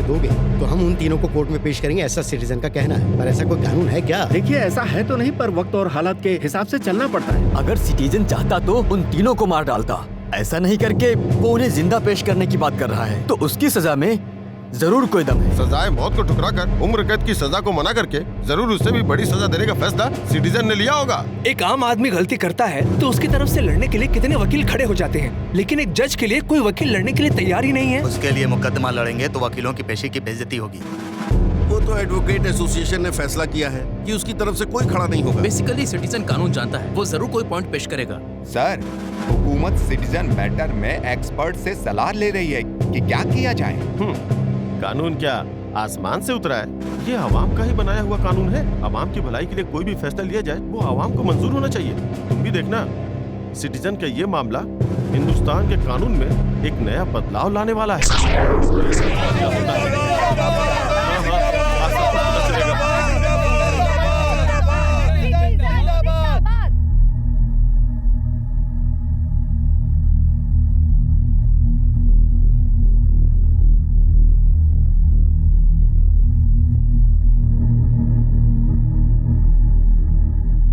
दोगे तो हम उन तीनों को कोर्ट में पेश करेंगे, ऐसा सिटीजन का कहना है। पर ऐसा कोई कानून है क्या? देखिए, ऐसा है तो नहीं, पर वक्त और हालात के हिसाब से चलना पड़ता है। अगर सिटीजन चाहता तो उन तीनों को मार डालता, ऐसा नहीं करके वो उन्हें जिंदा पेश करने की बात कर रहा है, तो उसकी सजा में जरूर कोई दम है। सजाए मौत को ठुकरा कर उम्र कैद की सजा को मना करके जरूर उससे भी बड़ी सजा देने का फैसला सिटीजन ने लिया होगा। एक आम आदमी गलती करता है तो उसकी तरफ से लड़ने के लिए कितने वकील खड़े हो जाते हैं, लेकिन एक जज के लिए कोई वकील लड़ने के लिए तैयार ही नहीं है। उसके लिए मुकदमा लड़ेंगे तो वकीलों की पेशी की बेइज्जती होगी। वो तो एडवोकेट एसोसिएशन ने फैसला किया है कि उसकी तरफ से कोई खड़ा नहीं होगा। बेसिकली सिटीजन कानून जानता है, वो जरूर कोई पॉइंट पेश करेगा। सर, हुकूमत सिटीजन मैटर में एक्सपर्ट से सलाह ले रही है कि क्या किया जाए। कानून क्या आसमान से उतरा है? ये आवाम का ही बनाया हुआ कानून है। आवाम की भलाई के लिए कोई भी फैसला लिया जाए वो आवाम को मंजूर होना चाहिए। तुम भी देखना, सिटीजन का ये मामला हिंदुस्तान के कानून में एक नया बदलाव लाने वाला है।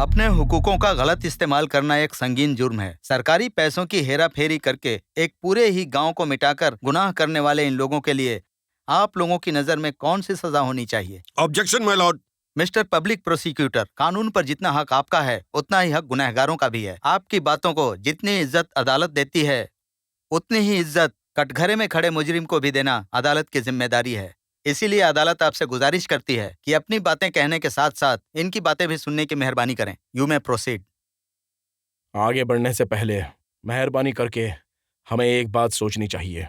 अपने हुकूकों का गलत इस्तेमाल करना एक संगीन जुर्म है। सरकारी पैसों की हेरा फेरी करके एक पूरे ही गांव को मिटाकर गुनाह करने वाले इन लोगों के लिए आप लोगों की नजर में कौन सी सजा होनी चाहिए? Objection my Lord. Mister public prosecutor, कानून पर जितना हक आपका है उतना ही हक गुनहगारों का भी है। आपकी बातों को जितनी इज्जत अदालत देती है उतनी ही इज्जत कटघरे में खड़े मुजरिम को भी देना अदालत की जिम्मेदारी है। इसीलिए अदालत आपसे गुजारिश करती है कि अपनी बातें कहने के साथ साथ इनकी बातें भी सुनने की मेहरबानी करें। You may proceed. आगे बढ़ने से पहले मेहरबानी करके हमें एक बात सोचनी चाहिए।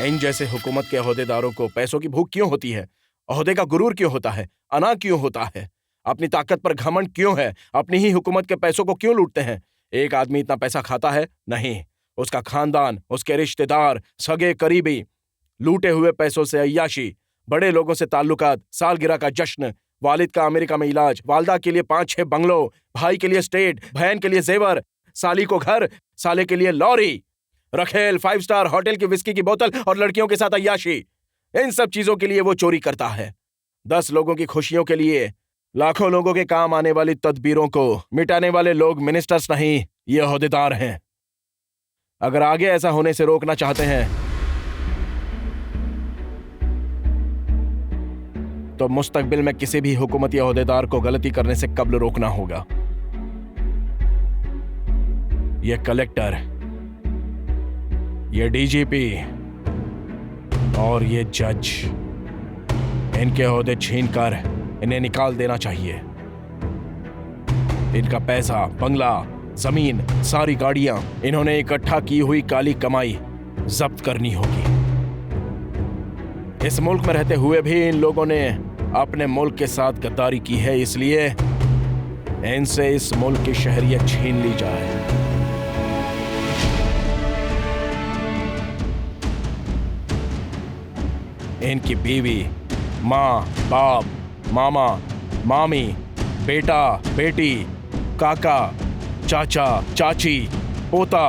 इन जैसे हुकूमत के ओहदेदारों को पैसों की भूख क्यों होती है? ओहदे का गुरूर क्यों होता है? अना क्यों होता है? अपनी ताकत पर घमंड क्यों है? अपनी ही हुकूमत के पैसों को क्यों लूटते हैं? एक आदमी इतना पैसा खाता है? नहीं, उसका खानदान, उसके रिश्तेदार, सगे करीबी। लूटे हुए पैसों से अय्याशी, बड़े लोगों से ताल्लुकात, सालगिरह का जश्न, वालिद का अमेरिका में इलाज, वालदा के लिए 5-6 बंगलो, भाई के लिए स्टेट, बहन के लिए जेवर, साली को घर, साले के लिए लॉरी, रखेल 5 स्टार होटल की विस्की की बोतल और लड़कियों के साथ अय्याशी। इन सब चीजों के लिए वो चोरी करता है। 10 लोगों की खुशियों के लिए लाखों लोगों के काम आने वाली तदबीरों को मिटाने वाले लोग मिनिस्टर्स नहीं, ये ओहदेदार हैं। अगर आगे ऐसा होने से रोकना चाहते हैं तो मुस्तकबिल में किसी भी हुकूमती ओहदेदार को गलती करने से कब्ल रोकना होगा। ये कलेक्टर, ये डीजीपी और ये जज, इनके ओहदे छीनकर इन्हें निकाल देना चाहिए। इनका पैसा, बंगला, जमीन, सारी गाड़ियां इन्होंने इकट्ठा की हुई काली कमाई जब्त करनी होगी। इस मुल्क में रहते हुए भी इन लोगों ने अपने मुल्क के साथ गद्दारी की है, इसलिए इनसे इस मुल्क की शहरियत छीन ली जाए। इनकी बीवी, माँ, बाप, मामा, मामी, बेटा, बेटी, काका, चाचा, चाची, पोता,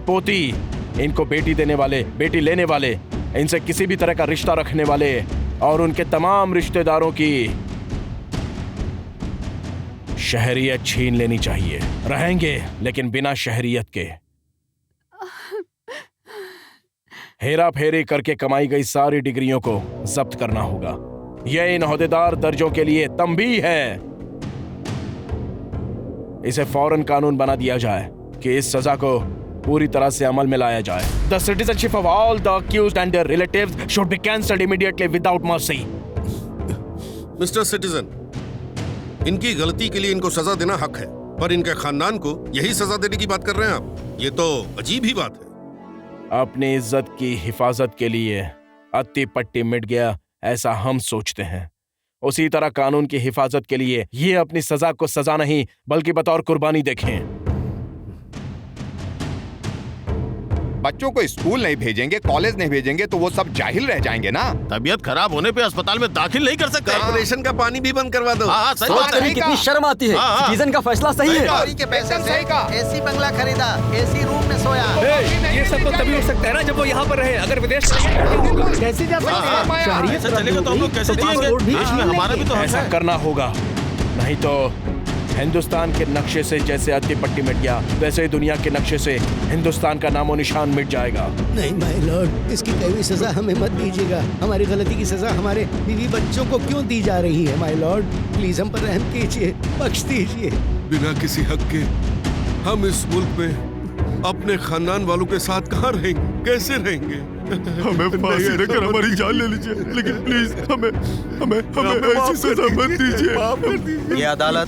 पोती, इनको बेटी देने वाले, बेटी लेने वाले, इनसे किसी भी तरह का रिश्ता रखने वाले और उनके तमाम रिश्तेदारों की शहरियत छीन लेनी चाहिए। रहेंगे लेकिन बिना शहरियत के। हेरा फेरी करके कमाई गई सारी डिग्रियों को जब्त करना होगा। यह इन ओहदेदार दर्जों के लिए तंबीह है। इसे फौरन कानून बना दिया जाए कि इस सजा को पूरी तरह से अमल में लाया जाए। The citizenship of all the accused and their relatives should be cancelled immediately without mercy. Mister citizen, इनकी गलती के लिए इनको सजा देना हक है, पर इनके खानदान को यही सजा देने की बात कर रहे हैं आप? ये तो अजीब ही बात है। अपनी इज्जत की हिफाजत के लिए अत्ती पट्टी मिट गया ऐसा हम सोचते हैं, उसी तरह कानून की हिफाजत के लिए ये अपनी सजा को सजा नहीं बल्कि बतौर कुर्बानी देखें। बच्चों को स्कूल नहीं भेजेंगे, कॉलेज नहीं भेजेंगे तो वो सब जाहिल रह जाएंगे ना। तबीयत खराब होने पे अस्पताल में दाखिल नहीं कर सकते। कॉर्पोरेशन का पानी भी बंद करवा दो। हाँ, सही सोच बात कर है। ही कितनी शर्म आती है। हाँ, हाँ। सिटीजन का फैसला सही है। चोरी के पैसे से एसी बंगला खरीदा, एसी रूम में सोया। ये सब तो तभी हो सकता है ना जब वो यहाँ पर रहे। अगर विदेश कैसे जा सकते हैं? ऐसा चलेगा तो हम लोग कैसे जिएंगे? देश में हमारा भी तो हक ऐसा है। करना होगा, नहीं तो हिंदुस्तान के नक्शे से जैसे अत्ती पट्टी मिट गया, वैसे ही दुनिया के नक्शे से हिंदुस्तान का नामो निशान मिट जाएगा। नहीं माय लॉर्ड, इसकी कई हुई सजा हमें मत दीजिएगा। हमारी गलती की सजा हमारे बीवी बच्चों को क्यों दी जा रही है? माय लॉर्ड, प्लीज हम पर रहम कीजिए, बख्श दीजिए। बिना किसी हक के हम इस मुल्क में अपने खानदान वालों के साथ कहाँ रहेंगे, कैसे रहेंगे? हमें फांसी देकर हमारी जान ले लीजिए, लेकिन प्लीज हमें ऐसी सजा मत दीजिए। ये अदालत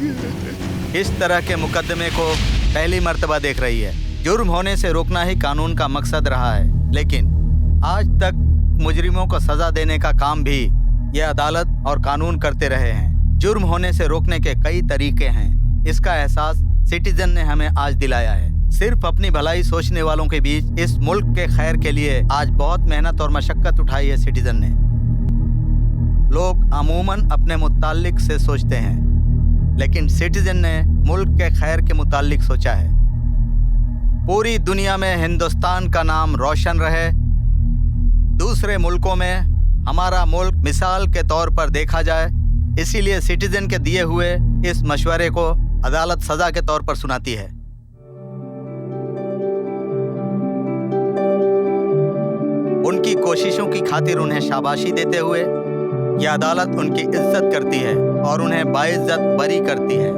इस तरह के मुकदमे को पहली मर्तबा देख रही है। जुर्म होने से रोकना ही कानून का मकसद रहा है, लेकिन आज तक मुजरिमों को सजा देने का काम भी ये अदालत और कानून करते रहे हैं। जुर्म होने से रोकने के कई तरीके हैं। इसका एहसास सिटीजन ने हमें आज दिलाया है। सिर्फ अपनी भलाई सोचने वालों के बीच इस मुल्क के खैर के लिए आज बहुत मेहनत और मशक्कत उठाई है सिटीजन ने। लोग अमूमन अपने मुताल्लिक से सोचते हैं, लेकिन सिटीजन ने मुल्क के खैर के मुताल्लिक सोचा है। पूरी दुनिया में हिंदुस्तान का नाम रोशन रहे, दूसरे मुल्कों में हमारा मुल्क मिसाल के तौर पर देखा जाए, इसीलिए सिटीजन के दिए हुए इस मशवरे को अदालत सजा के तौर पर सुनाती है। उनकी कोशिशों की खातिर उन्हें शाबाशी देते हुए यह अदालत उनकी इज्जत करती है और उन्हें बाइज्जत बरी करती है।